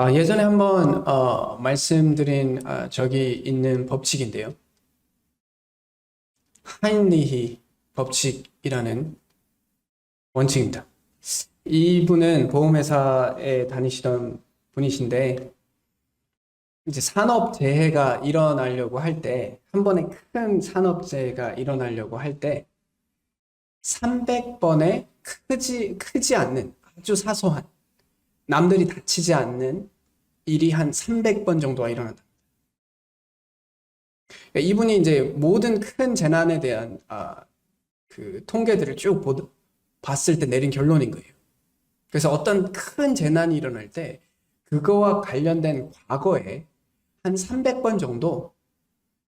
예전에 한번 말씀드린 저기 있는 법칙인데요. 하인리히 법칙이라는 원칙입니다. 이분은 보험회사에 다니시던 분이신데 이제 산업재해가 일어나려고 할 때, 한 번에 큰 산업재해가 일어나려고 할 때 300번의 크지 않는 아주 사소한 남들이 다치지 않는 일이 한 300번 정도가 일어난다. 그러니까 이분이 이제 모든 큰 재난에 대한 그 통계들을 쭉 봤을 때 내린 결론인 거예요. 그래서 어떤 큰 재난이 일어날 때 그거와 관련된 과거에 한 300번 정도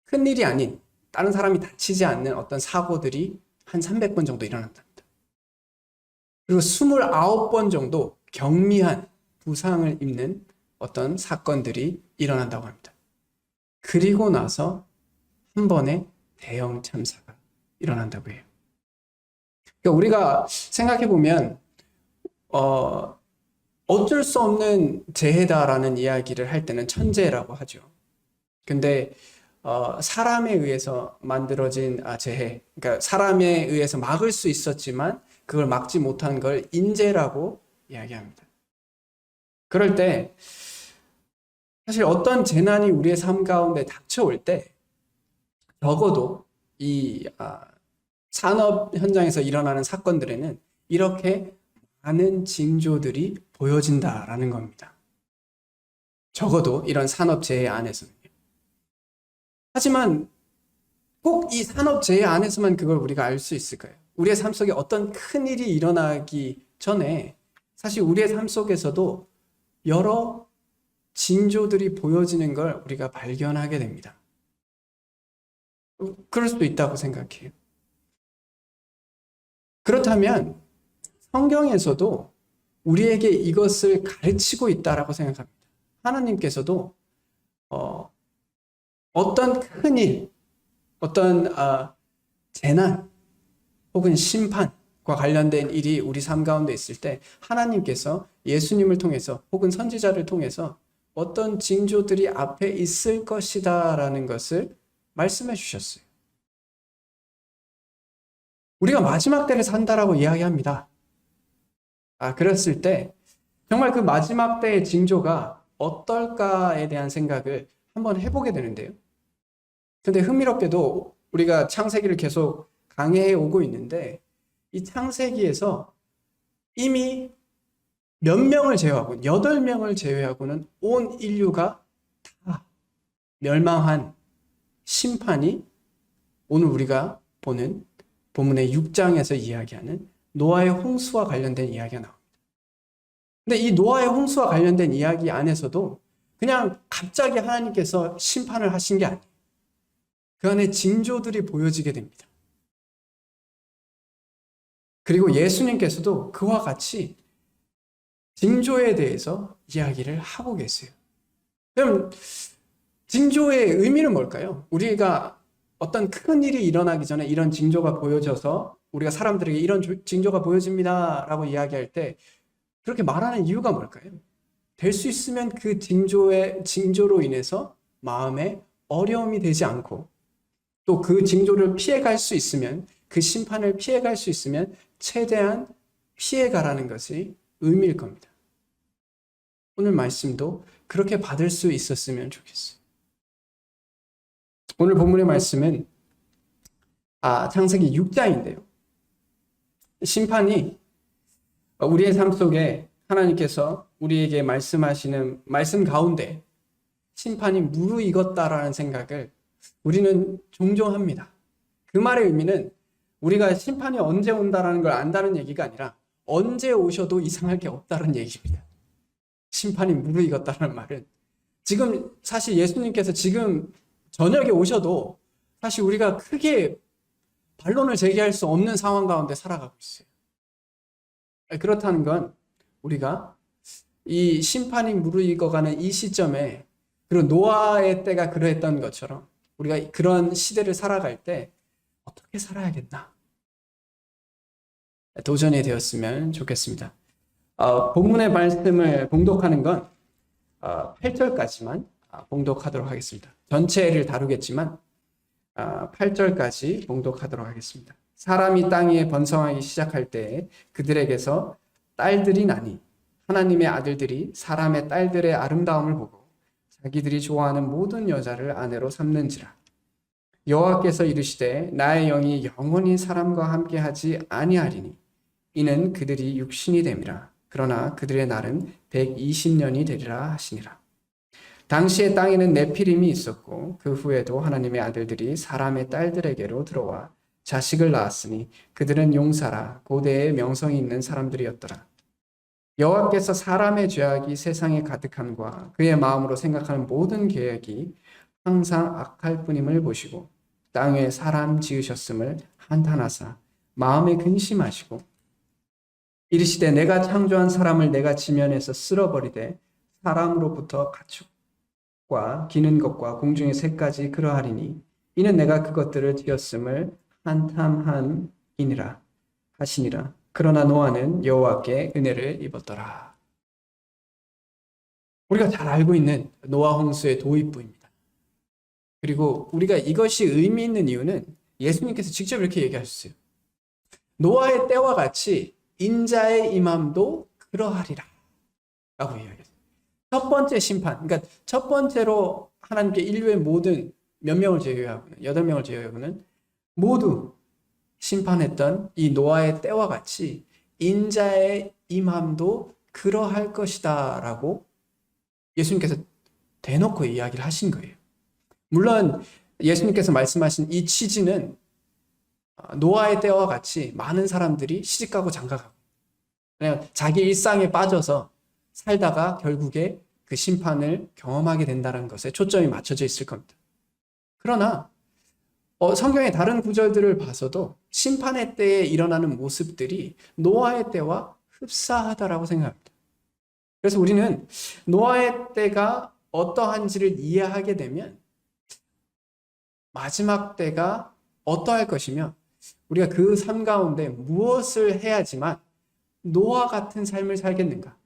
큰 일이 아닌 다른 사람이 다치지 않는 어떤 사고들이 한 300번 정도 일어난답니다. 그리고 29번 정도 경미한 부상을 입는 어떤 사건들이 일어난다고 합니다. 그리고 나서 한 번에 대형 참사가 일어난다고 해요. 그러니까 우리가 생각해 보면 어쩔 수 없는 재해다라는 이야기를 할 때는 천재라고 하죠. 근데 사람에 의해서 만들어진 재해, 그러니까 사람에 의해서 막을 수 있었지만 그걸 막지 못한 걸 인재라고 이야기합니다. 그럴 때 사실 어떤 재난이 우리의 삶 가운데 닥쳐올 때 적어도 이 산업 현장에서 일어나는 사건들에는 이렇게 많은 징조들이 보여진다라는 겁니다. 적어도 이런 산업재해 안에서는요. 하지만 꼭 이 산업재해 안에서만 그걸 우리가 알 수 있을까요? 우리의 삶 속에 어떤 큰 일이 일어나기 전에 사실 우리의 삶 속에서도 여러 징조들이 보여지는 걸 우리가 발견하게 됩니다. 그럴 수도 있다고 생각해요. 그렇다면 성경에서도 우리에게 이것을 가르치고 있다라고 생각합니다. 하나님께서도 어떤 큰일, 어떤 재난 혹은 심판과 관련된 일이 우리 삶 가운데 있을 때 하나님께서 예수님을 통해서 혹은 선지자를 통해서 어떤 징조들이 앞에 있을 것이다 라는 것을 말씀해 주셨어요. 우리가 마지막 때를 산다라고 이야기합니다. 그랬을 때 정말 그 마지막 때의 징조가 어떨까에 대한 생각을 한번 해보게 되는데요. 근데 흥미롭게도 우리가 창세기를 계속 강해해 오고 있는데 이 창세기에서 이미 몇 명을 제외하고 8명을 제외하고는 온 인류가 다 멸망한 심판이 오늘 우리가 보는 본문의 6장에서 이야기하는 노아의 홍수와 관련된 이야기가 나옵니다. 근데 이 노아의 홍수와 관련된 이야기 안에서도 그냥 갑자기 하나님께서 심판을 하신 게 아니에요. 그 안에 징조들이 보여지게 됩니다. 그리고 예수님께서도 그와 같이 징조에 대해서 이야기를 하고 계세요. 그럼 징조의 의미는 뭘까요? 우리가 어떤 큰 일이 일어나기 전에 이런 징조가 보여져서 우리가 사람들에게 이런 징조가 보여집니다 라고 이야기할 때 그렇게 말하는 이유가 뭘까요? 될 수 있으면 그 징조로 인해서 마음에 어려움이 되지 않고 또 그 징조를 피해갈 수 있으면 그 심판을 피해갈 수 있으면 최대한 피해가라는 것이 의미일 겁니다. 오늘 말씀도 그렇게 받을 수 있었으면 좋겠어요. 오늘 본문의 말씀은 창세기 6장인데요. 심판이 우리의 삶 속에 하나님께서 우리에게 말씀하시는 말씀 가운데 심판이 무르익었다라는 생각을 우리는 종종 합니다. 그 말의 의미는 우리가 심판이 언제 온다라는 걸 안다는 얘기가 아니라 언제 오셔도 이상할 게 없다는 얘기입니다. 심판이 무르익었다는 말은 지금 사실 예수님께서 지금 저녁에 오셔도 사실 우리가 크게 반론을 제기할 수 없는 상황 가운데 살아가고 있어요. 그렇다는 건 우리가 이 심판이 무르익어가는 이 시점에 그리고 노아의 때가 그러했던 것처럼 우리가 그런 시대를 살아갈 때 어떻게 살아야겠나 도전이 되었으면 좋겠습니다. 본문의 말씀을 봉독하는 건 8절까지만 봉독하도록 하겠습니다. 전체를 다루겠지만 8절까지 봉독하도록 하겠습니다. 사람이 땅 위에 번성하기 시작할 때 그들에게서 딸들이 나니 하나님의 아들들이 사람의 딸들의 아름다움을 보고 자기들이 좋아하는 모든 여자를 아내로 삼는지라. 여호와께서 이르시되 나의 영이 영원히 사람과 함께하지 아니하리니 이는 그들이 육신이 됨이라. 그러나 그들의 날은 120년이 되리라 하시니라. 당시에 땅에는 네피림이 있었고 그 후에도 하나님의 아들들이 사람의 딸들에게로 들어와 자식을 낳았으니 그들은 용사라 고대의 명성이 있는 사람들이었더라. 여호와께서 사람의 죄악이 세상에 가득함과 그의 마음으로 생각하는 모든 계획이 항상 악할 뿐임을 보시고 땅에 사람 지으셨음을 한탄하사 마음에 근심하시고 이르시되 내가 창조한 사람을 내가 지면에서 쓸어버리되 사람으로부터 가축과 기는 것과 공중의 새까지 그러하리니 이는 내가 그것들을 지었음을 한탄함이니라 하시니라. 그러나 노아는 여호와께 은혜를 입었더라. 우리가 잘 알고 있는 노아 홍수의 도입부입니다. 그리고 우리가 이것이 의미 있는 이유는 예수님께서 직접 이렇게 얘기하셨어요. 노아의 때와 같이 인자의 임함도 그러하리라 라고 이야기했어요. 첫 번째 심판, 그러니까 첫 번째로 하나님께 인류의 모든 몇 명을 제외하고는 8명을 제외하고는 모두 심판했던 이 노아의 때와 같이 인자의 임함도 그러할 것이다 라고 예수님께서 대놓고 이야기를 하신 거예요. 물론 예수님께서 말씀하신 이 취지는 노아의 때와 같이 많은 사람들이 시집가고 장가가고 그냥 자기 일상에 빠져서 살다가 결국에 그 심판을 경험하게 된다는 것에 초점이 맞춰져 있을 겁니다. 그러나 성경의 다른 구절들을 봐서도 심판의 때에 일어나는 모습들이 노아의 때와 흡사하다라고 생각합니다. 그래서 우리는 노아의 때가 어떠한지를 이해하게 되면 마지막 때가 어떠할 것이며 우리가 그 삶 가운데 무엇을 해야지만 노아 같은 삶을 살겠는가.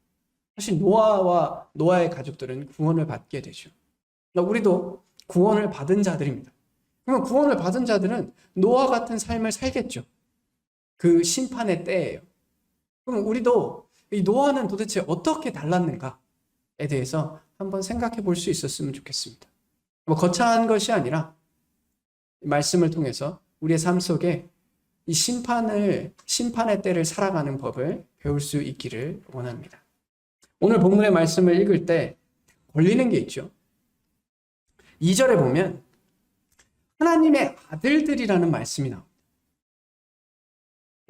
사실 노아와 노아의 가족들은 구원을 받게 되죠. 우리도 구원을 받은 자들입니다. 그러면 구원을 받은 자들은 노아 같은 삶을 살겠죠. 그 심판의 때예요. 그럼 우리도 이 노아는 도대체 어떻게 달랐는가에 대해서 한번 생각해 볼 수 있었으면 좋겠습니다. 거창한 것이 아니라 말씀을 통해서 우리의 삶 속에 이 심판의 때를 살아가는 법을 배울 수 있기를 원합니다. 오늘 본문의 말씀을 읽을 때 걸리는 게 있죠. 2절에 보면 하나님의 아들들이라는 말씀이 나옵니다.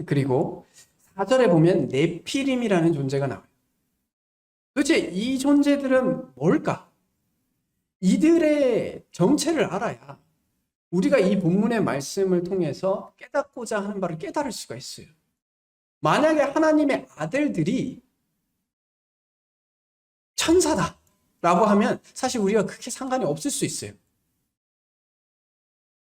그리고 4절에 보면 네피림이라는 존재가 나와요. 도대체 이 존재들은 뭘까? 이들의 정체를 알아야 우리가 이 본문의 말씀을 통해서 깨닫고자 하는 바를 깨달을 수가 있어요. 만약에 하나님의 아들들이 천사다라고 하면 사실 우리가 크게 상관이 없을 수 있어요.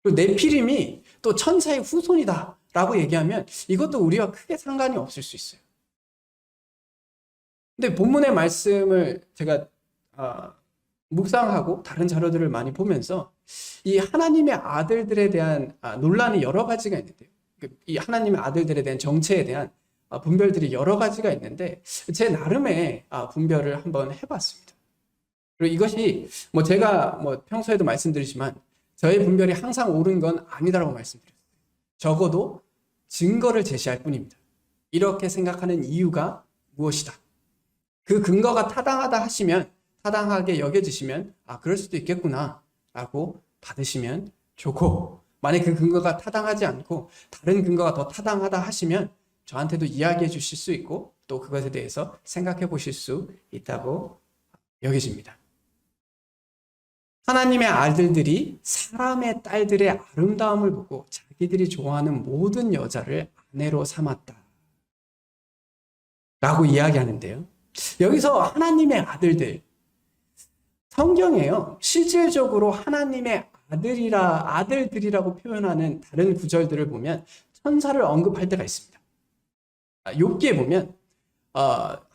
그리고 네피림이 또 천사의 후손이다라고 얘기하면 이것도 우리와 크게 상관이 없을 수 있어요. 근데 본문의 말씀을 제가 묵상하고 다른 자료들을 많이 보면서 이 하나님의 아들들에 대한 논란이 여러 가지가 있는데요. 이 하나님의 아들들에 대한 정체에 대한 분별들이 여러 가지가 있는데 제 나름의 분별을 한번 해봤습니다. 그리고 이것이 제가 평소에도 말씀드리지만 저의 분별이 항상 옳은 건 아니다라고 말씀드렸어요. 적어도 증거를 제시할 뿐입니다. 이렇게 생각하는 이유가 무엇이다. 그 근거가 타당하다 하시면 타당하게 여겨지시면 그럴 수도 있겠구나 라고 받으시면 좋고 만약 그 근거가 타당하지 않고 다른 근거가 더 타당하다 하시면 저한테도 이야기해 주실 수 있고 또 그것에 대해서 생각해 보실 수 있다고 여겨집니다. 하나님의 아들들이 사람의 딸들의 아름다움을 보고 자기들이 좋아하는 모든 여자를 아내로 삼았다 라고 이야기하는데요. 여기서 하나님의 아들들 성경에요. 실질적으로 하나님의 아들들이라고 표현하는 다른 구절들을 보면 천사를 언급할 때가 있습니다. 욥기에 보면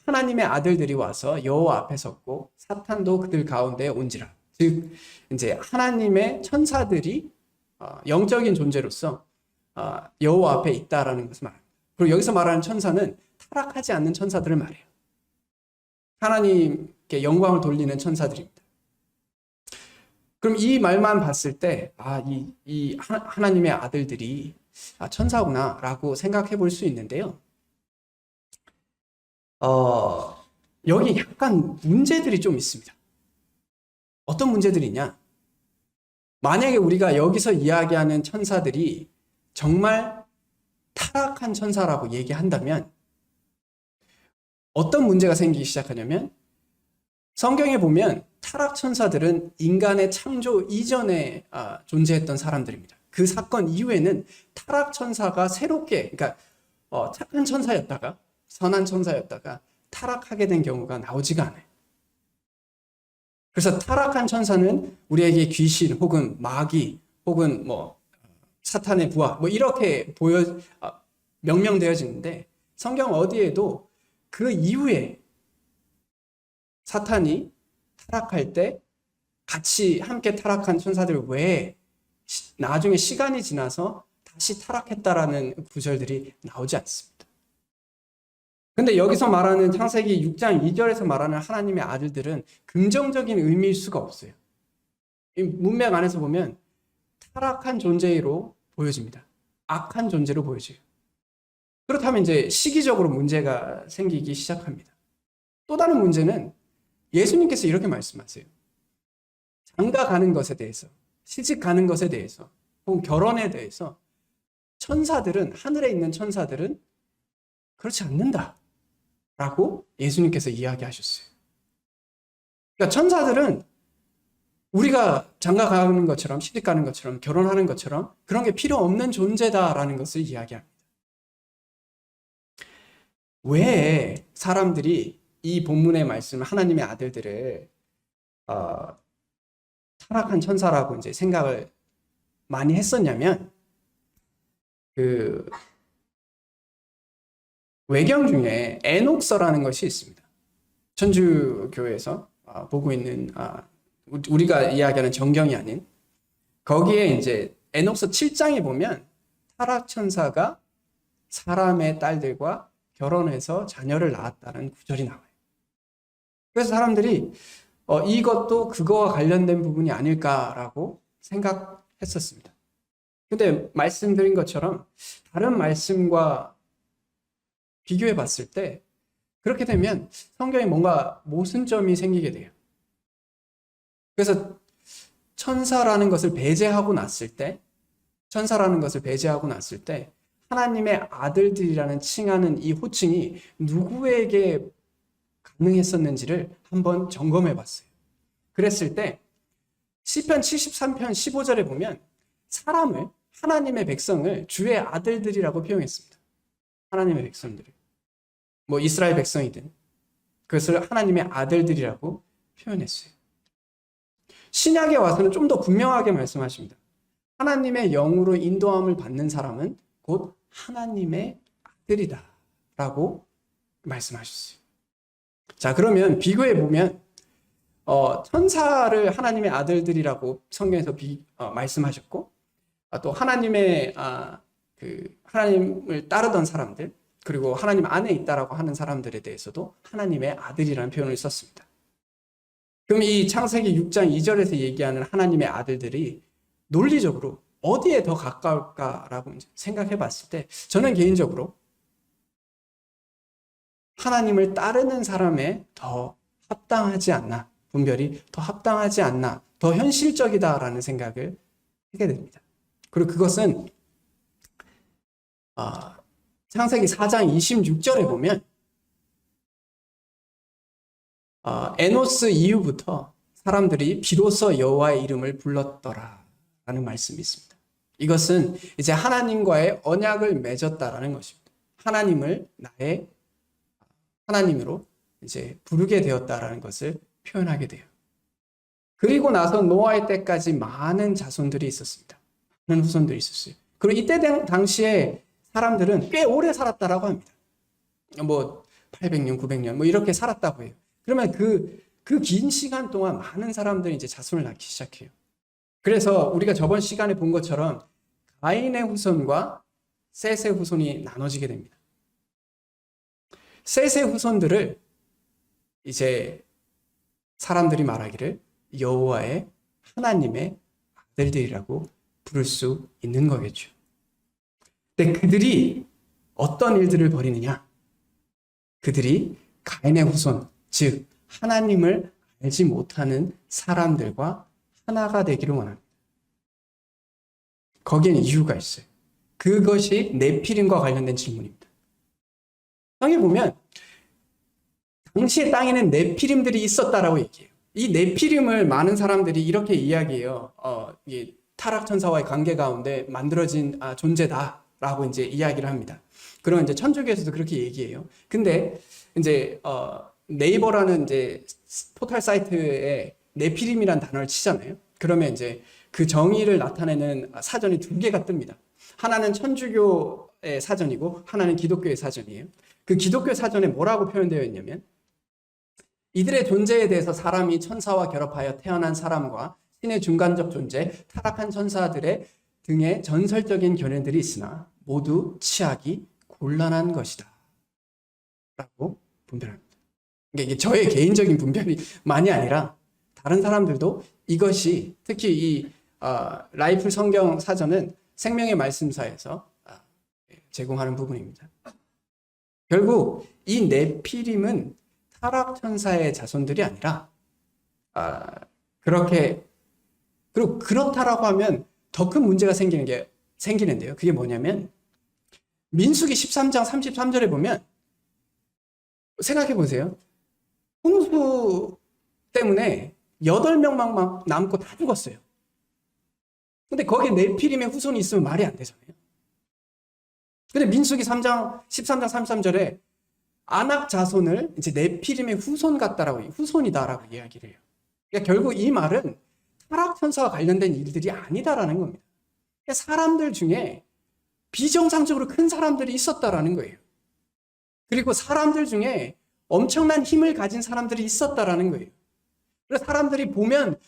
하나님의 아들들이 와서 여호와 앞에 섰고 사탄도 그들 가운데 온지라. 즉 이제 하나님의 천사들이 영적인 존재로서 여호와 앞에 있다라는 것을 말합니다. 그리고 여기서 말하는 천사는 타락하지 않는 천사들을 말해요. 하나님께 영광을 돌리는 천사들입니다. 그럼 이 말만 봤을 때, 이 하나님의 아들들이 천사구나라고 생각해 볼 수 있는데요. 여기 약간 문제들이 좀 있습니다. 어떤 문제들이냐? 만약에 우리가 여기서 이야기하는 천사들이 정말 타락한 천사라고 얘기한다면 어떤 문제가 생기기 시작하냐면 성경에 보면 타락 천사들은 인간의 창조 이전에 존재했던 사람들입니다. 그 사건 이후에는 타락 천사가 새롭게, 그러니까 착한 천사였다가 선한 천사였다가 타락하게 된 경우가 나오지가 않아요. 그래서 타락한 천사는 우리에게 귀신 혹은 마귀 혹은 사탄의 부하 이렇게 명명되어지는데 성경 어디에도 그 이후에 사탄이 타락할 때 같이 함께 타락한 천사들 외에 나중에 시간이 지나서 다시 타락했다라는 구절들이 나오지 않습니다. 근데 여기서 말하는 창세기 6장 2절에서 말하는 하나님의 아들들은 긍정적인 의미일 수가 없어요. 이 문맥 안에서 보면 타락한 존재로 보여집니다. 악한 존재로 보여져요. 그렇다면 이제 시기적으로 문제가 생기기 시작합니다. 또 다른 문제는 예수님께서 이렇게 말씀하세요. 장가 가는 것에 대해서, 시집 가는 것에 대해서, 혹은 결혼에 대해서 천사들은, 하늘에 있는 천사들은 그렇지 않는다 라고 예수님께서 이야기하셨어요. 그러니까 천사들은 우리가 장가 가는 것처럼, 시집 가는 것처럼, 결혼하는 것처럼 그런 게 필요 없는 존재다라는 것을 이야기합니다. 왜 사람들이 이 본문의 말씀, 하나님의 아들들을 타락한 천사라고 이제 생각을 많이 했었냐면, 그 외경 중에 에녹서라는 것이 있습니다. 천주교에서 보고 있는 우리가 이야기하는 정경이 아닌, 거기에 이제 에녹서 7장에 보면 타락 천사가 사람의 딸들과 결혼해서 자녀를 낳았다는 구절이 나와요. 그래서 사람들이 이것도 그거와 관련된 부분이 아닐까라고 생각했었습니다. 근데 말씀드린 것처럼 다른 말씀과 비교해 봤을 때 그렇게 되면 성경에 뭔가 모순점이 생기게 돼요. 그래서 천사라는 것을 배제하고 났을 때 하나님의 아들들이라는 칭하는 이 호칭이 누구에게 가능했었는지를 한번 점검해 봤어요. 그랬을 때 시편 73편 15절에 보면 사람을, 하나님의 백성을 주의 아들들이라고 표현했습니다. 하나님의 백성들을. 이스라엘 백성이든 그것을 하나님의 아들들이라고 표현했어요. 신약에 와서는 좀 더 분명하게 말씀하십니다. 하나님의 영으로 인도함을 받는 사람은 곧 하나님의 아들이다 라고 말씀하셨어요. 자, 그러면 비교해 보면 천사를 하나님의 아들들이라고 성경에서 말씀하셨고, 또 하나님의 하나님을 따르던 사람들, 그리고 하나님 안에 있다라고 하는 사람들에 대해서도 하나님의 아들이라는 표현을 썼습니다. 그럼 이 창세기 6장 2절에서 얘기하는 하나님의 아들들이 논리적으로 어디에 더 가까울까라고 생각해 봤을 때 저는 개인적으로 하나님을 따르는 사람에 더 합당하지 않나, 분별이 더 합당하지 않나, 더 현실적이다라는 생각을 하게 됩니다. 그리고 그것은 창세기 4장 26절에 보면 에노스 이후부터 사람들이 비로소 여호와의 이름을 불렀더라 라는 말씀이 있습니다. 이것은 이제 하나님과의 언약을 맺었다라는 것입니다. 하나님을 나의 하나님으로 이제 부르게 되었다라는 것을 표현하게 돼요. 그리고 나서 노아의 때까지 많은 자손들이 있었습니다. 많은 후손들이 있었어요. 그리고 이때 당시에 사람들은 꽤 오래 살았다라고 합니다. 800년, 900년 뭐 이렇게 살았다고 해요. 그러면 그 긴 시간 동안 많은 사람들이 이제 자손을 낳기 시작해요. 그래서 우리가 저번 시간에 본 것처럼 가인의 후손과 셋의 후손이 나눠지게 됩니다. 셋의 후손들을 이제 사람들이 말하기를 여호와의 하나님의 아들들이라고 부를 수 있는 거겠죠. 근데 그들이 어떤 일들을 벌이느냐? 그들이 가인의 후손, 즉 하나님을 알지 못하는 사람들과 하나가 되기를 원합니다. 거기에는 이유가 있어요. 그것이 네피림과 관련된 질문입니다. 땅에 보면 당시의 땅에는 네피림들이 있었다라고 얘기해요. 이 네피림을 많은 사람들이 이렇게 이야기해요. 이 타락천사와의 관계 가운데 만들어진 존재다라고 이제 이야기를 합니다. 그런 이제 천주교에서도 그렇게 얘기해요. 근데 이제 네이버라는 이제 포털 사이트에 네피림이라는 단어를 치잖아요. 그러면 이제 그 정의를 나타내는 사전이 두 개가 뜹니다. 하나는 천주교의 사전이고 하나는 기독교의 사전이에요. 그 기독교 사전에 뭐라고 표현되어 있냐면 이들의 존재에 대해서 사람이 천사와 결합하여 태어난 사람과 신의 중간적 존재, 타락한 천사들의 등의 전설적인 견해들이 있으나 모두 취하기 곤란한 것이다 라고 분별합니다. 이게 저의 개인적인 분별이만이 아니라 다른 사람들도 이것이 특히 이 라이프 성경 사전은 생명의 말씀사에서 제공하는 부분입니다. 결국 이 네피림은 타락천사의 자손들이 아니라 그리고 그렇다라고 하면 더 큰 문제가 생기는데요. 그게 뭐냐면 민수기 13장 33절에 보면 생각해 보세요. 홍수 때문에 8명만 막 남고 다 죽었어요. 근데 거기에 네피림의 후손이 있으면 말이 안 되잖아요. 근데 민수기 13장 33절에 아낙 자손을 이제 네피림의 후손이다라고 이야기를 해요. 그러니까 결국 이 말은 타락천사와 관련된 일들이 아니다라는 겁니다. 그러니까 사람들 중에 비정상적으로 큰 사람들이 있었다라는 거예요. 그리고 사람들 중에 엄청난 힘을 가진 사람들이 있었다라는 거예요. 그래서 사람들이 보면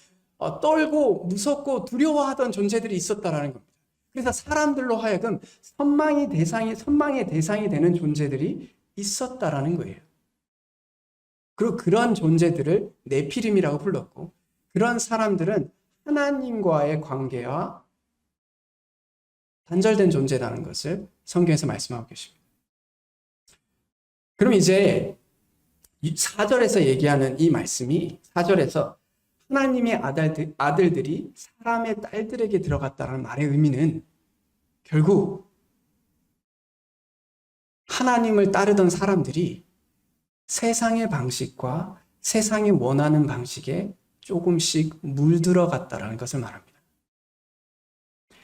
떨고 무섭고 두려워하던 존재들이 있었다라는 겁니다. 그래서 사람들로 하여금 선망의 대상이 되는 존재들이 있었다라는 거예요. 그리고 그런 존재들을 네피림이라고 불렀고, 그런 사람들은 하나님과의 관계와 단절된 존재라는 것을 성경에서 말씀하고 계십니다. 그럼 이제 4절에서 얘기하는 이 말씀이 4절에서 하나님의 아들들이 사람의 딸들에게 들어갔다는 말의 의미는 결국 하나님을 따르던 사람들이 세상의 방식과 세상이 원하는 방식에 조금씩 물들어갔다는 것을 말합니다.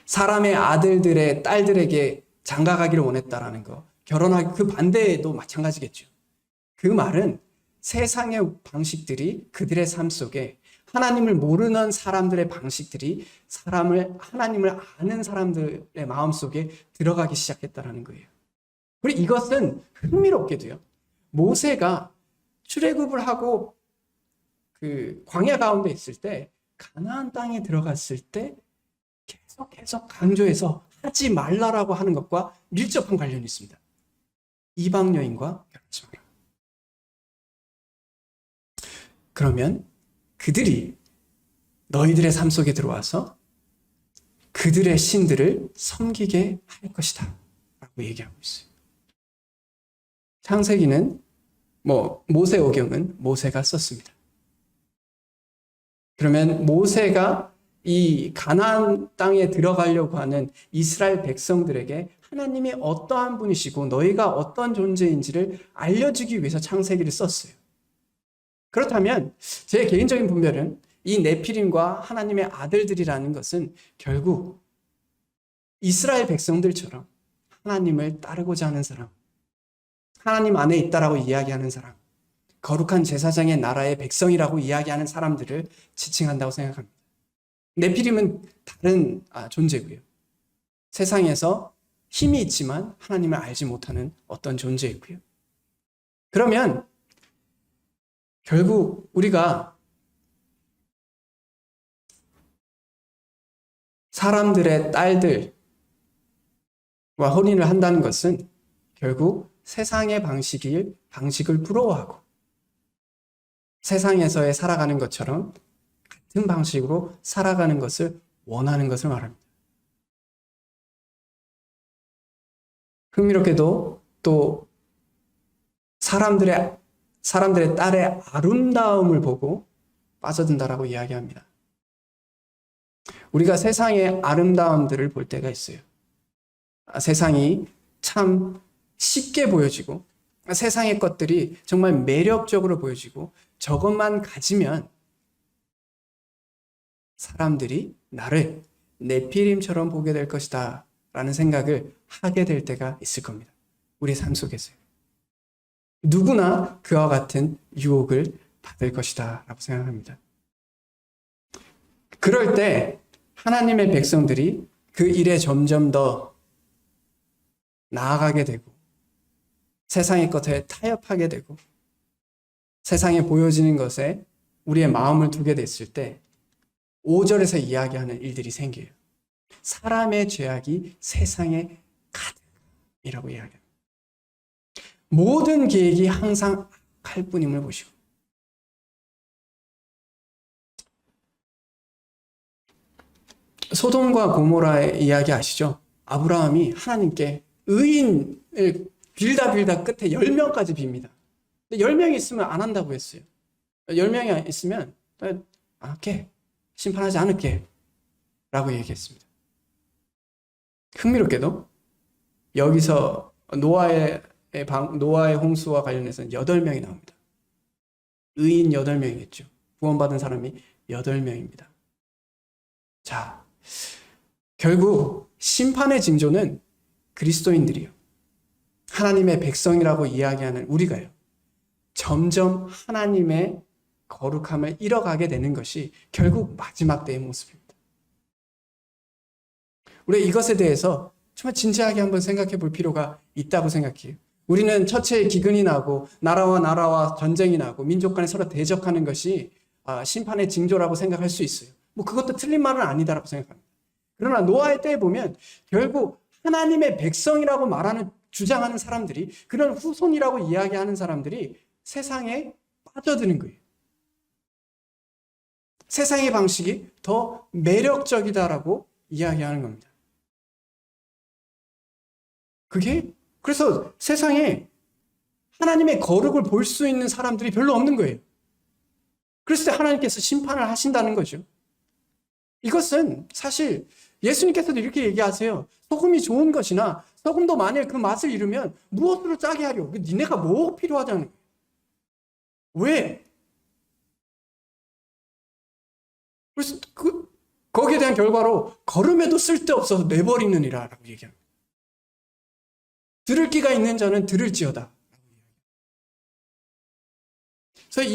사람의 아들들의 딸들에게 장가가기를 원했다라는 거, 결혼하기 그 반대도 마찬가지겠죠. 그 말은 세상의 방식들이 그들의 삶 속에 하나님을 모르는 사람들의 방식들이 하나님을 아는 사람들의 마음 속에 들어가기 시작했다는 거예요. 그리고 이것은 흥미롭게도요. 모세가 출애굽을 하고 그 광야 가운데 있을 때 가나안 땅에 들어갔을 때 계속 강조해서 하지 말라라고 하는 것과 밀접한 관련이 있습니다. 이방 여인과 결혼하지 마라. 그러면 그들이 너희들의 삶 속에 들어와서 그들의 신들을 섬기게 할 것이다 라고 얘기하고 있어요. 창세기는 모세오경은 모세가 썼습니다. 그러면 모세가 이 가나안 땅에 들어가려고 하는 이스라엘 백성들에게 하나님이 어떠한 분이시고 너희가 어떤 존재인지를 알려주기 위해서 창세기를 썼어요. 그렇다면 제 개인적인 분별은 이 네피림과 하나님의 아들들이라는 것은 결국 이스라엘 백성들처럼 하나님을 따르고자 하는 사람, 하나님 안에 있다라고 이야기하는 사람, 거룩한 제사장의 나라의 백성이라고 이야기하는 사람들을 지칭한다고 생각합니다. 네피림은 다른 존재고요. 세상에서 힘이 있지만 하나님을 알지 못하는 어떤 존재이고요. 그러면 결국 우리가 사람들의 딸들과 혼인을 한다는 것은 결국 세상의 방식을 부러워하고 세상에서의 살아가는 것처럼 같은 방식으로 살아가는 것을 원하는 것을 말합니다. 흥미롭게도 또 사람들의 딸의 아름다움을 보고 빠져든다라고 이야기합니다. 우리가 세상의 아름다움들을 볼 때가 있어요. 세상이 참 쉽게 보여지고 세상의 것들이 정말 매력적으로 보여지고 저것만 가지면 사람들이 나를 네피림처럼 보게 될 것이다 라는 생각을 하게 될 때가 있을 겁니다. 우리의 삶 속에서요. 누구나 그와 같은 유혹을 받을 것이다 라고 생각합니다. 그럴 때 하나님의 백성들이 그 일에 점점 더 나아가게 되고 세상의 것에 타협하게 되고 세상에 보여지는 것에 우리의 마음을 두게 됐을 때 5절에서 이야기하는 일들이 생겨요. 사람의 죄악이 세상에 가득이라고 이야기합니다. 모든 계획이 항상 악할 뿐임을 보시고 소돔과 고모라의 이야기 아시죠? 아브라함이 하나님께 의인을 빌다 끝에 10명까지 빕니다. 10명이 있으면 안 한다고 했어요. 10명이 있으면 안 할게. 심판하지 않을게. 라고 얘기했습니다. 흥미롭게도 여기서 노아의 홍수와 관련해서는 8명이 나옵니다. 의인 8명이겠죠. 구원받은 사람이 8명입니다. 자, 결국 심판의 징조는 그리스도인들이요. 하나님의 백성이라고 이야기하는 우리가요. 점점 하나님의 거룩함을 잃어가게 되는 것이 결국 마지막 때의 모습입니다. 우리 이것에 대해서 정말 진지하게 한번 생각해 볼 필요가 있다고 생각해요. 우리는 처체에 기근이 나고 나라와 전쟁이 나고 민족 간에 서로 대적하는 것이 심판의 징조라고 생각할 수 있어요. 그것도 틀린 말은 아니다라고 생각합니다. 그러나 노아의 때에 보면 결국 하나님의 백성이라고 주장하는 사람들이, 그런 후손이라고 이야기하는 사람들이 세상에 빠져드는 거예요. 세상의 방식이 더 매력적이다라고 이야기하는 겁니다. 그래서 세상에 하나님의 거룩을 볼 수 있는 사람들이 별로 없는 거예요. 그랬을 때 하나님께서 심판을 하신다는 거죠. 이것은 사실 예수님께서도 이렇게 얘기하세요. 소금이 좋은 것이나 소금도 만일 그 맛을 잃으면 무엇으로 짜게 하려? 니네가 뭐 필요하다는 거예요? 왜? 그래서 거기에 대한 결과로 걸음에도 쓸데없어서 내버리느니라 라고 얘기합니다. 들을 귀가 있는 자는 들을지어다. 그래서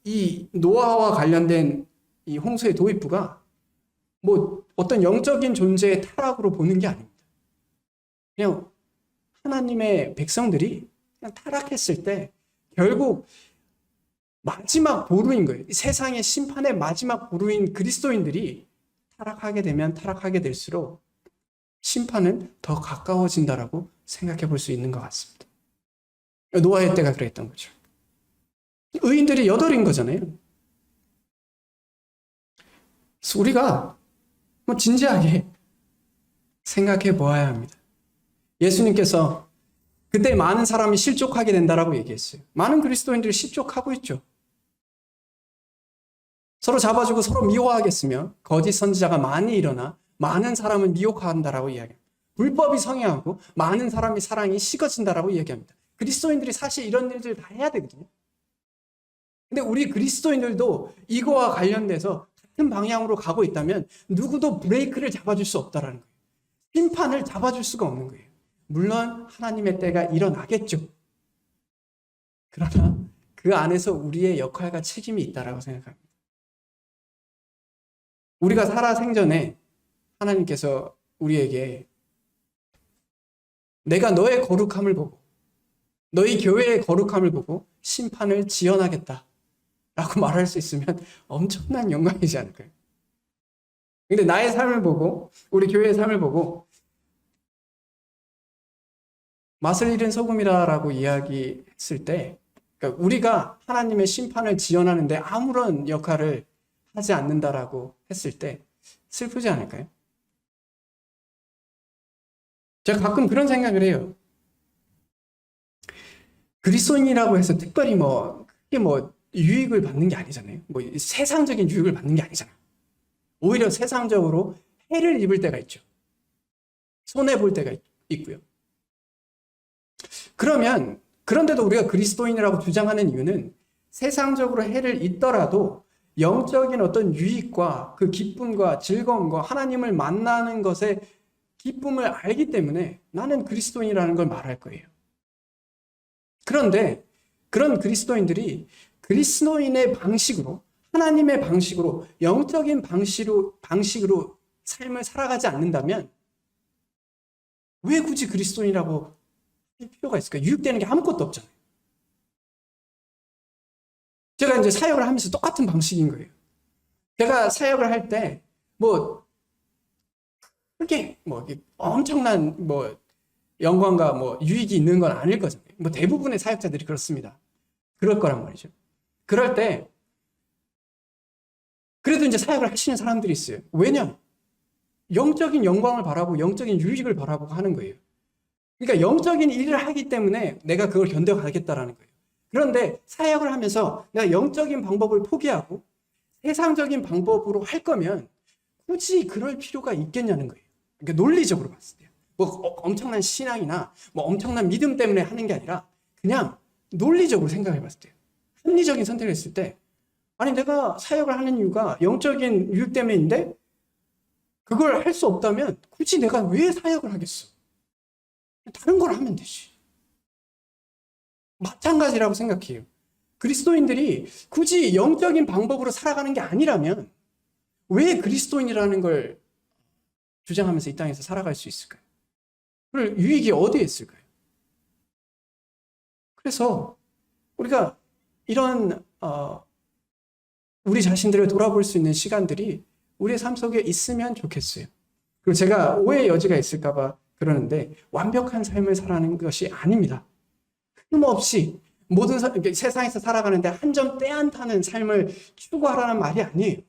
이 노아와 관련된 이 홍수의 도입부가 어떤 영적인 존재의 타락으로 보는 게 아닙니다. 그냥 하나님의 백성들이 그냥 타락했을 때 결국 마지막 보루인 거예요. 세상의 심판의 마지막 보루인 그리스도인들이 타락하게 되면 타락하게 될수록 심판은 더 가까워진다라고 생각해 볼 수 있는 것 같습니다. 노아의 때가 그랬던 거죠. 의인들이 8인 거잖아요. 그래서 우리가 진지하게 생각해 보아야 합니다. 예수님께서 그때 많은 사람이 실족하게 된다라고 얘기했어요. 많은 그리스도인들이 실족하고 있죠. 서로 잡아주고 서로 미워하겠으며 거짓 선지자가 많이 일어나 많은 사람을 미혹한다라고 이야기합니다. 불법이 성행하고 많은 사람이 사랑이 식어진다라고 이야기합니다. 그리스도인들이 사실 이런 일들 다 해야 되거든요. 근데 우리 그리스도인들도 이거와 관련돼서 같은 방향으로 가고 있다면 누구도 브레이크를 잡아줄 수 없다라는 거예요. 심판을 잡아줄 수가 없는 거예요. 물론 하나님의 때가 일어나겠죠. 그러나 그 안에서 우리의 역할과 책임이 있다라고 생각합니다. 우리가 살아 생전에 하나님께서 우리에게 내가 너의 거룩함을 보고 너희 교회의 거룩함을 보고 심판을 지연하겠다 라고 말할 수 있으면 엄청난 영광이지 않을까요? 근데 나의 삶을 보고, 우리 교회의 삶을 보고 맛을 잃은 소금이다라고 이야기했을 때, 그러니까 우리가 하나님의 심판을 지연하는데 아무런 역할을 하지 않는다라고 했을 때 슬프지 않을까요? 제가 가끔 그런 생각을 해요. 그리스도인이라고 해서 특별히 크게 유익을 받는 게 아니잖아요. 세상적인 유익을 받는 게 아니잖아. 오히려 세상적으로 해를 입을 때가 있죠. 손해볼 때가 있고요. 그런데도 우리가 그리스도인이라고 주장하는 이유는 세상적으로 해를 입더라도 영적인 어떤 유익과 그 기쁨과 즐거움과 하나님을 만나는 것의 기쁨을 알기 때문에 나는 그리스도인이라는 걸 말할 거예요. 그런데 그런 그리스도인들이 그리스도인의 방식으로, 하나님의 방식으로, 영적인 방식으로 삶을 살아가지 않는다면 왜 굳이 그리스도인이라고 할 필요가 있을까요? 유익되는 게 아무것도 없잖아요. 제가 이제 사역을 하면서 똑같은 방식인 거예요. 제가 사역을 할 때 크게 엄청난 영광과 유익이 있는 건 아닐 거잖아요. 대부분의 사역자들이 그렇습니다. 그럴 거란 말이죠. 그럴 때 그래도 이제 사역을 하시는 사람들이 있어요. 왜냐? 영적인 영광을 바라고 영적인 유익을 바라보고 하는 거예요. 그러니까 영적인 일을 하기 때문에 내가 그걸 견뎌가겠다라는 거예요. 그런데 사역을 하면서 내가 영적인 방법을 포기하고 세상적인 방법으로 할 거면 굳이 그럴 필요가 있겠냐는 거예요. 그러니까 논리적으로 봤을 때요. 엄청난 신앙이나 엄청난 믿음 때문에 하는 게 아니라 그냥 논리적으로 생각해 봤을 때요. 합리적인 선택을 했을 때, 아니 내가 사역을 하는 이유가 영적인 유익 때문인데 그걸 할 수 없다면 굳이 내가 왜 사역을 하겠어? 다른 걸 하면 되지. 마찬가지라고 생각해요. 그리스도인들이 굳이 영적인 방법으로 살아가는 게 아니라면 왜 그리스도인이라는 걸 주장하면서 이 땅에서 살아갈 수 있을까요? 그 유익이 어디에 있을까요? 그래서 우리가 이런 우리 자신들을 돌아볼 수 있는 시간들이 우리의 삶 속에 있으면 좋겠어요. 그리고 제가 오해의 여지가 있을까 봐 그러는데 완벽한 삶을 살아가는 것이 아닙니다. 흠없이 세상에서 살아가는데 한 점 떼안타는 삶을 추구하라는 말이 아니에요.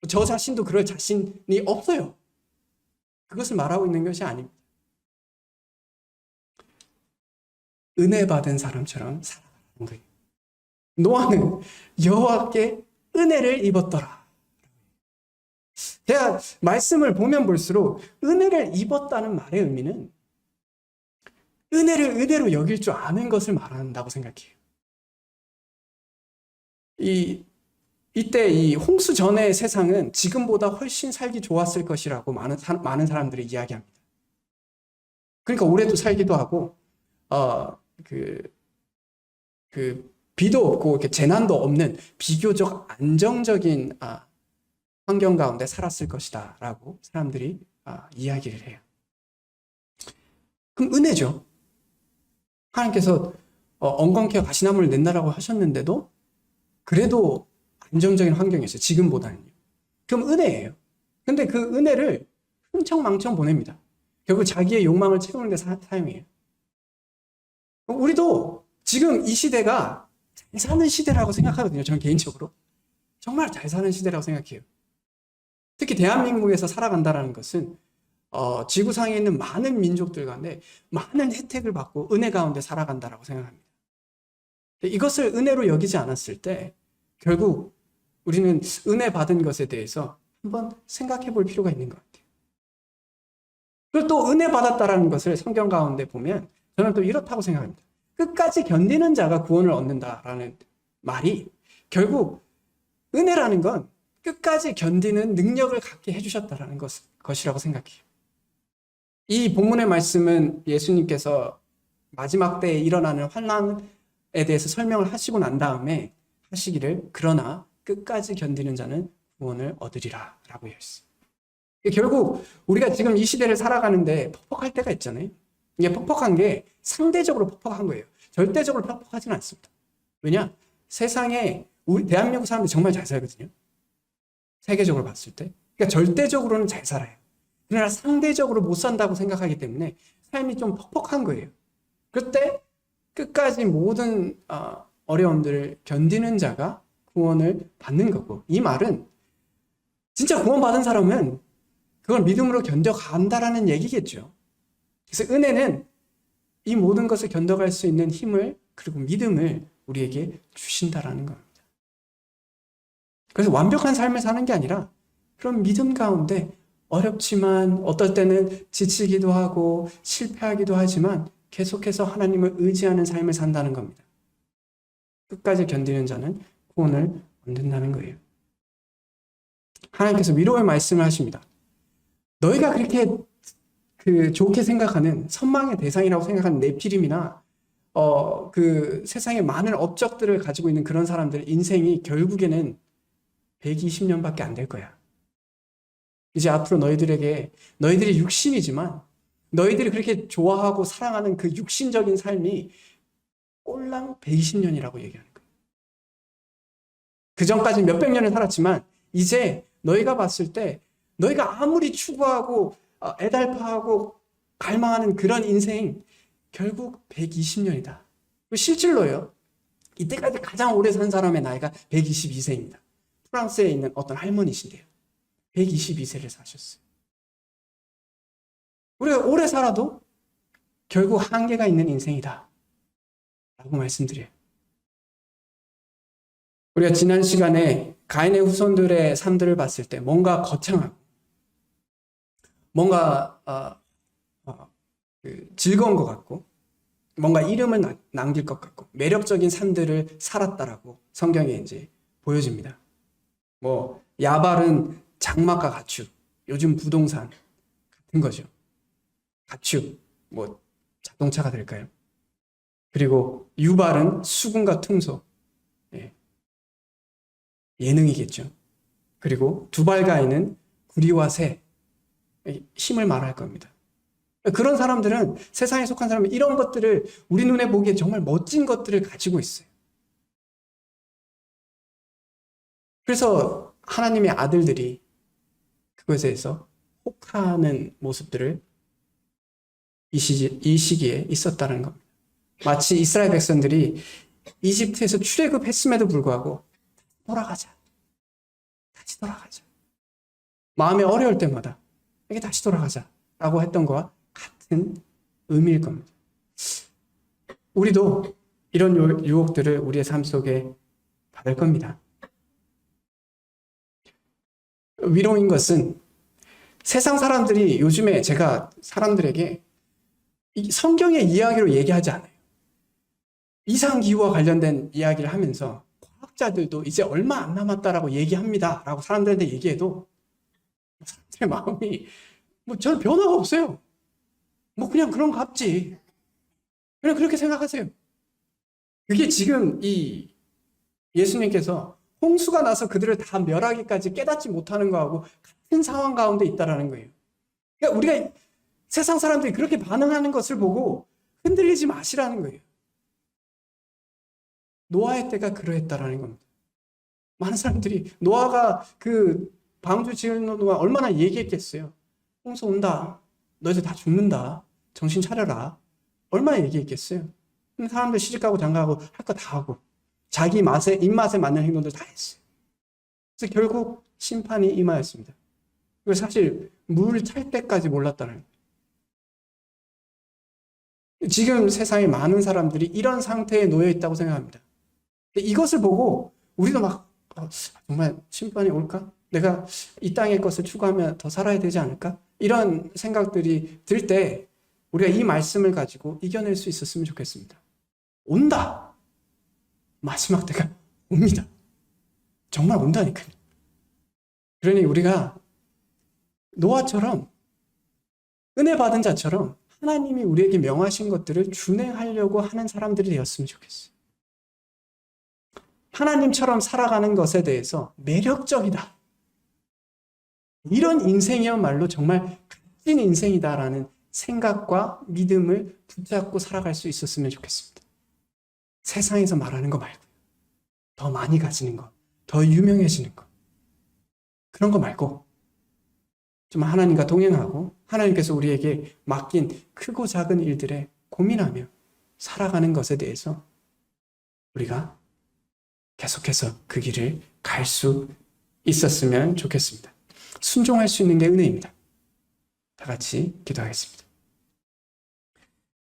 저 자신도 그럴 자신이 없어요. 그것을 말하고 있는 것이 아닙니다. 은혜 받은 사람처럼 살아가는 거예요. 노아는 여호와께 은혜를 입었더라. 제가 말씀을 보면 볼수록 은혜를 입었다는 말의 의미는 은혜를 은혜로 여길 줄 아는 것을 말한다고 생각해요. 이때 이 홍수 전의 세상은 지금보다 훨씬 살기 좋았을 것이라고 많은 사람들이 이야기합니다. 그러니까 오래도 살기도 하고, 비도 없고 이렇게 재난도 없는 비교적 안정적인 환경 가운데 살았을 것이다라고 사람들이 이야기를 해요. 그럼 은혜죠. 하나님께서 엉겅퀴와 가시나무를 낸다라고 하셨는데도 그래도 안정적인 환경이었어요. 지금보다는요. 그럼 은혜예요. 근데 그 은혜를 흥청망청 보냅니다. 결국 자기의 욕망을 채우는 데 사용해요. 우리도 지금 이 시대가 잘 사는 시대라고 생각하거든요. 저는 개인적으로. 정말 잘 사는 시대라고 생각해요. 특히 대한민국에서 살아간다는 것은 지구상에 있는 많은 민족들 가운데 많은 혜택을 받고 은혜 가운데 살아간다라고 생각합니다. 이것을 은혜로 여기지 않았을 때 결국 우리는 은혜 받은 것에 대해서 한번 생각해 볼 필요가 있는 것 같아요. 그리고 또 은혜 받았다라는 것을 성경 가운데 보면 저는 또 이렇다고 생각합니다. 끝까지 견디는 자가 구원을 얻는다라는 말이 결국 은혜라는 건 끝까지 견디는 능력을 갖게 해주셨다라는 것이라고 생각해요. 이 본문의 말씀은 예수님께서 마지막 때에 일어나는 환난에 대해서 설명을 하시고 난 다음에 하시기를 그러나 끝까지 견디는 자는 구원을 얻으리라 라고 했어요. 결국 우리가 지금 이 시대를 살아가는데 퍽퍽할 때가 있잖아요. 이게 퍽퍽한 게 상대적으로 퍽퍽한 거예요. 절대적으로 퍽퍽하지는 않습니다. 왜냐? 세상에 우리 대한민국 사람들이 정말 잘 살거든요. 세계적으로 봤을 때. 그러니까 절대적으로는 잘 살아요. 그러나 상대적으로 못 산다고 생각하기 때문에 삶이 좀 퍽퍽한 거예요. 그때 끝까지 모든 어려움들을 견디는 자가 구원을 받는 거고, 이 말은 진짜 구원받은 사람은 그걸 믿음으로 견뎌간다라는 얘기겠죠. 그래서 은혜는 이 모든 것을 견뎌갈 수 있는 힘을 그리고 믿음을 우리에게 주신다라는 겁니다. 그래서 완벽한 삶을 사는 게 아니라 그런 믿음 가운데 어렵지만 어떨 때는 지치기도 하고 실패하기도 하지만 계속해서 하나님을 의지하는 삶을 산다는 겁니다. 끝까지 견디는 자는 구원을 얻는다는 거예요. 하나님께서 위로의 말씀을 하십니다. 너희가 그렇게 좋게 생각하는 선망의 대상이라고 생각하는 네피림이나 그 세상에 많은 업적들을 가지고 있는 그런 사람들의 인생이 결국에는 120년밖에 안 될 거야. 이제 앞으로 너희들이 육신이지만 너희들이 그렇게 좋아하고 사랑하는 그 육신적인 삶이 꼴랑 120년이라고 얘기하는 거예요. 그 전까지 몇백 년을 살았지만 이제 너희가 봤을 때 너희가 아무리 추구하고 애달파하고 갈망하는 그런 인생 결국 120년이다. 실질로요. 이때까지 가장 오래 산 사람의 나이가 122세입니다. 프랑스에 있는 어떤 할머니신데요. 122세를 사셨어요. 우리가 오래 살아도 결국 한계가 있는 인생이다 라고 말씀드려요. 우리가 지난 시간에 가인의 후손들의 삶들을 봤을 때 뭔가 거창하고 뭔가 즐거운 것 같고 뭔가 이름을 남길 것 같고 매력적인 삶들을 살았다라고 성경에 이제 보여집니다. 뭐 야발은 장막과 가축, 요즘 부동산 같은 거죠. 가축, 뭐 자동차가 될까요? 그리고 유발은 수군과 퉁소, 예능이겠죠. 그리고 두발가인은 구리와 새, 힘을 말할 겁니다. 그런 사람들은 세상에 속한 사람은 이런 것들을 우리 눈에 보기에 정말 멋진 것들을 가지고 있어요. 그래서 하나님의 아들들이 그것에 대해서 혹하는 모습들을 이 시기에 있었다는 겁니다. 마치 이스라엘 백성들이 이집트에서 출애굽했음에도 불구하고 다시 돌아가자. 마음이 어려울 때마다 이게 다시 돌아가자라고 했던 것과 같은 의미일 겁니다. 우리도 이런 유혹들을 우리의 삶 속에 받을 겁니다. 위로인 것은 세상 사람들이 요즘에 제가 사람들에게 성경의 이야기로 얘기하지 않아요. 이상기후와 관련된 이야기를 하면서 과학자들도 이제 얼마 안 남았다라고 얘기합니다 라고 사람들한테 얘기해도 사람들의 마음이 전 변화가 없어요. 그냥 그런 거 같지. 그냥 그렇게 생각하세요. 그게 지금 이 예수님께서 홍수가 나서 그들을 다 멸하기까지 깨닫지 못하는 거하고 같은 상황 가운데 있다라는 거예요. 그러니까 우리가 세상 사람들이 그렇게 반응하는 것을 보고 흔들리지 마시라는 거예요. 노아의 때가 그러했다라는 겁니다. 많은 사람들이 노아가 그 방주 지은 동안 얼마나 얘기했겠어요. 홍수 온다. 너희들 다 죽는다. 정신 차려라. 얼마나 얘기했겠어요. 사람들 시집가고 장가가고 할 거 다 하고 자기 입맛에 맞는 행동들 다 했어요. 그래서 결국 심판이 임하였습니다. 그리고 사실 물 찰 때까지 몰랐다는 거예요. 지금 세상에 많은 사람들이 이런 상태에 놓여 있다고 생각합니다. 이것을 보고 우리도 정말 심판이 올까? 내가 이 땅의 것을 추구하면 더 살아야 되지 않을까? 이런 생각들이 들 때 우리가 이 말씀을 가지고 이겨낼 수 있었으면 좋겠습니다. 온다. 마지막 때가 옵니다. 정말 온다니까요. 그러니 우리가 노아처럼 은혜 받은 자처럼 하나님이 우리에게 명하신 것들을 준행하려고 하는 사람들이 되었으면 좋겠어요. 하나님처럼 살아가는 것에 대해서 매력적이다. 이런 인생이야말로 정말 값진 인생이다라는 생각과 믿음을 붙잡고 살아갈 수 있었으면 좋겠습니다. 세상에서 말하는 거 말고 더 많이 가지는 것, 더 유명해지는 것, 그런 거 말고 좀 하나님과 동행하고 하나님께서 우리에게 맡긴 크고 작은 일들에 고민하며 살아가는 것에 대해서 우리가 계속해서 그 길을 갈 수 있었으면 좋겠습니다. 순종할 수 있는 게 은혜입니다. 다 같이 기도하겠습니다.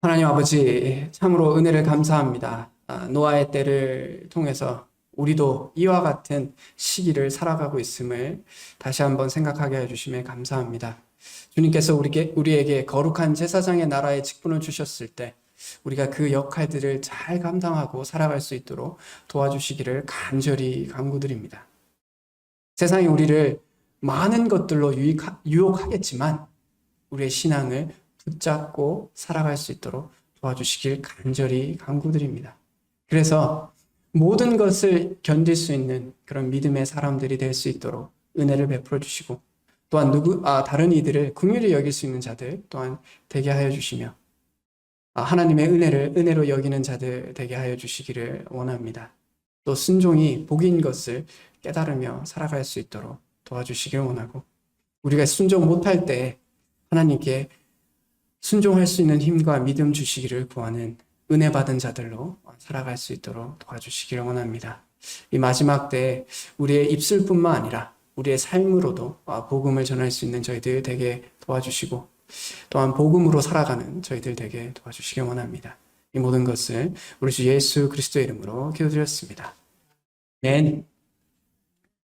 하나님 아버지, 참으로 은혜를 감사합니다. 노아의 때를 통해서 우리도 이와 같은 시기를 살아가고 있음을 다시 한번 생각하게 해주심에 감사합니다. 주님께서 우리에게 거룩한 제사장의 나라의 직분을 주셨을 때 우리가 그 역할들을 잘 감당하고 살아갈 수 있도록 도와주시기를 간절히 간구드립니다. 세상이 우리를 많은 것들로 유혹하겠지만 우리의 신앙을 붙잡고 살아갈 수 있도록 도와주시길 간절히 간구드립니다. 그래서 모든 것을 견딜 수 있는 그런 믿음의 사람들이 될 수 있도록 은혜를 베풀어 주시고 또한 다른 이들을 긍휼히 여길 수 있는 자들 또한 되게 하여 주시며 하나님의 은혜를 은혜로 여기는 자들 되게 하여 주시기를 원합니다. 또 순종이 복인 것을 깨달으며 살아갈 수 있도록 도와주시길 원하고 우리가 순종 못할 때 하나님께 순종할 수 있는 힘과 믿음 주시기를 구하는 은혜 받은 자들로 살아갈 수 있도록 도와주시기를 원합니다. 이 마지막 때에 우리의 입술뿐만 아니라 우리의 삶으로도 복음을 전할 수 있는 저희들 되게 도와주시고 또한 복음으로 살아가는 저희들 되게 도와주시기 원합니다. 이 모든 것을 우리 주 예수 그리스도의 이름으로 기도드렸습니다. 아멘.